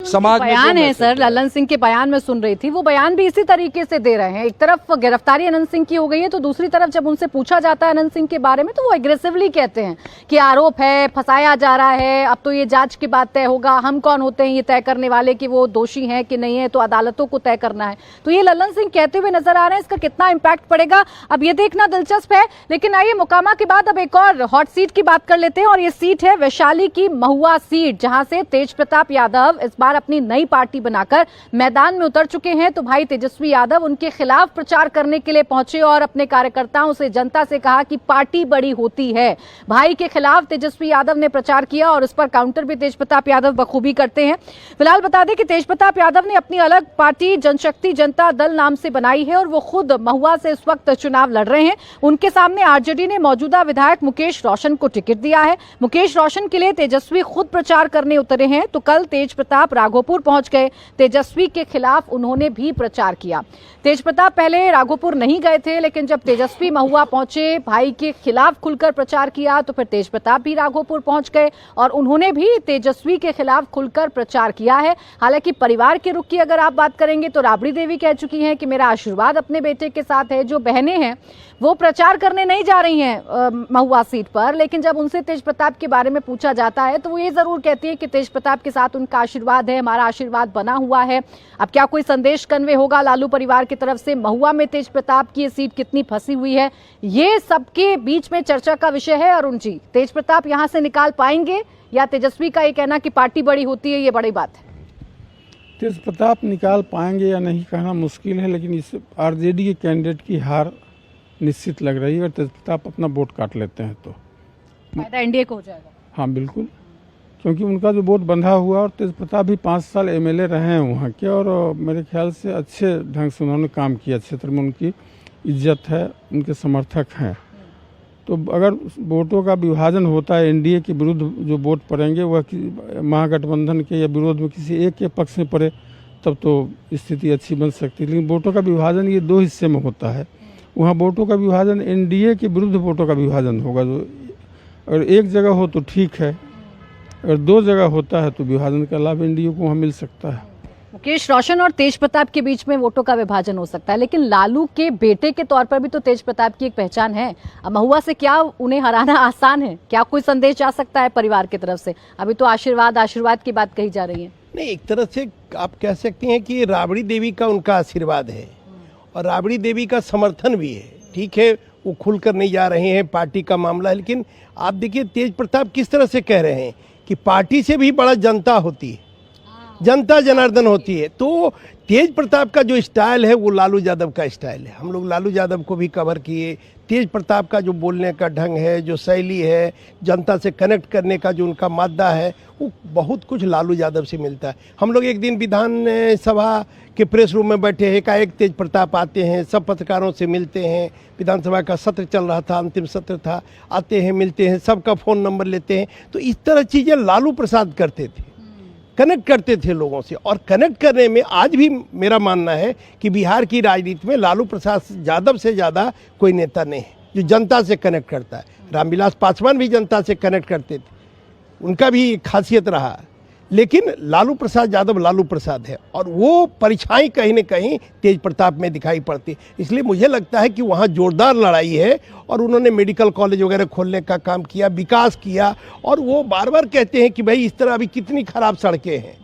समाज में बयान है सर, ललन सिंह के बयान में सुन रही थी, वो बयान भी इसी तरीके से दे रहे हैं। एक तरफ गिरफ्तारी अनंत सिंह की हो गई है, तो दूसरी तरफ जब उनसे पूछा जाता है अनंत सिंह के बारे में तो वो एग्रेसिवली कहते हैं कि आरोप है, फंसाया जा रहा है, अब तो ये जांच की बात तय होगा, हम कौन होते हैं ये तय करने वाले कि वो दोषी हैं कि नहीं है, तो अदालतों को तय करना है। तो ये ललन सिंह कहते हुए नजर आ रहे हैं, इसका कितना इम्पैक्ट पड़ेगा अब ये देखना दिलचस्प है। लेकिन आइए मोकामा के बाद अब एक और हॉट सीट की बात कर लेते हैं, और ये सीट है वैशाली की महुआ सीट, जहां से तेज प्रताप यादव इस बार अपनी नई पार्टी बनाकर मैदान में उतर चुके हैं। तो भाई तेजस्वी यादव उनके खिलाफ प्रचार करने के लिए पहुंचे और अपने कार्यकर्ताओं से, जनता से कहा कि पार्टी बड़ी होती है। भाई के खिलाफ तेजस्वी यादव ने प्रचार किया और उस पर काउंटर भी तेज प्रताप यादव बखूबी करते हैं। फिलहाल बता दें कि तेज प्रताप यादव ने अपनी अलग पार्टी जनशक्ति जनता दल नाम से बनाई है और वो खुद महुआ से इस वक्त चुनाव लड़ रहे हैं। उनके सामने आरजेडी ने मौजूदा विधायक मुकेश रोशन को टिकट दिया है। मुकेश रोशन के लिए तेजस्वी खुद प्रचार करने उतरे हैं। तो कल तेज प्रताप राघोपुर पहुंच गए, तेजस्वी के खिलाफ उन्होंने भी प्रचार किया। तेज प्रताप पहले राघोपुर नहीं गए थे, लेकिन जब तेजस्वी महुआ पहुंचे, भाई के खिलाफ खुलकर प्रचार किया, तो फिर तेज प्रताप भी राघोपुर पहुंच गए और उन्होंने भी तेजस्वी के खिलाफ खुलकर प्रचार किया है। हालांकि परिवार के रुख की अगर आप बात करेंगे तो राबड़ी देवी कह चुकी हैं कि मेरा आशीर्वाद अपने बेटे के साथ है। जो बहनें हैं वो प्रचार करने नहीं जा रही हैं महुआ सीट पर, लेकिन जब उनसे तेज प्रताप के बारे में पूछा जाता है तो वो ये जरूर कहती है कि तेज प्रताप के साथ उनका आशीर्वाद है, हमारा आशीर्वाद बना हुआ है। अब क्या कोई संदेश कन्वे होगा लालू परिवार की तरफ से? महुआ में तेज प्रताप की ये सीट कितनी फंसी हुई है, ये सबके बीच में चर्चा का विषय है। अरुण जी, तेज प्रताप यहां से निकाल पाएंगे या तेजस्वी का ये कहना कि पार्टी बड़ी होती है ये बड़ी बात है? तेज प्रताप निकाल पाएंगे या नहीं कहना मुश्किल है, लेकिन इस आरजेडी के कैंडिडेट की हार निश्चित लग रही है। और तेज प्रताप अपना वोट काट लेते हैं तो फायदा एनडीए को हो जाएगा। हाँ बिल्कुल, क्योंकि उनका जो वोट बंधा हुआ, और तेज प्रताप भी 5 साल एमएलए रहे हैं वहाँ के, और मेरे ख्याल से अच्छे ढंग से उन्होंने काम किया, क्षेत्र में उनकी इज्जत है, उनके समर्थक हैं। तो अगर वोटों का विभाजन होता है, एनडीए के विरुद्ध जो वोट पड़ेंगे वह महागठबंधन के या विरोध में किसी एक के पक्ष में पड़े, तब तो स्थिति अच्छी बन सकती है। लेकिन वोटों का विभाजन ये 2 हिस्से में होता है। वहाँ वोटों का विभाजन एनडीए के विरुद्ध वोटों का विभाजन होगा। जो अगर एक जगह हो तो ठीक है, अगर 2 जगह होता है तो विभाजन का लाभ एनडीए को वहाँ मिल सकता है। मुकेश रोशन और तेज प्रताप के बीच में वोटों का विभाजन हो सकता है, लेकिन लालू के बेटे के तौर पर भी तो तेज प्रताप की एक पहचान है। अब महुआ से क्या उन्हें हराना आसान है? क्या कोई संदेश जा सकता है परिवार की तरफ से? अभी तो आशीर्वाद की बात कही जा रही है। नहीं, एक तरह से आप कह सकते हैं कि राबड़ी देवी का उनका आशीर्वाद है और राबड़ी देवी का समर्थन भी है। ठीक है, वो खुलकर नहीं जा रहे हैं, पार्टी का मामला है, लेकिन आप देखिए तेज प्रताप किस तरह से कह रहे हैं कि पार्टी से भी बड़ा जनता होती है, जनता जनार्दन होती है। तो तेज प्रताप का जो स्टाइल है वो लालू यादव का स्टाइल है। हम लोग लालू यादव को भी कवर किए। तेज प्रताप का जो बोलने का ढंग है, जो शैली है, जनता से कनेक्ट करने का जो उनका मादा है, वो बहुत कुछ लालू यादव से मिलता है। हम लोग एक दिन विधान सभा के प्रेस रूम में बैठे हैं, एकाएक तेज प्रताप आते हैं, सब पत्रकारों से मिलते हैं। विधानसभा का सत्र चल रहा था, अंतिम सत्र था, आते हैं, मिलते हैं, सबका फ़ोन नंबर लेते हैं। तो इस तरह चीज़ें लालू प्रसाद करते थे, कनेक्ट करते थे लोगों से। और कनेक्ट करने में आज भी मेरा मानना है कि बिहार की राजनीति में लालू प्रसाद यादव से ज़्यादा कोई नेता नहीं है जो जनता से कनेक्ट करता है। रामविलास पासवान भी जनता से कनेक्ट करते थे, उनका भी खासियत रहा। लेकिन लालू प्रसाद यादव लालू प्रसाद है और वो परछाई कहीं न कहीं तेज प्रताप में दिखाई पड़ती। इसलिए मुझे लगता है कि वहाँ जोरदार लड़ाई है और उन्होंने मेडिकल कॉलेज वगैरह खोलने का काम किया, विकास किया। और वो बार बार कहते हैं कि भाई इस तरह अभी कितनी खराब सड़कें हैं,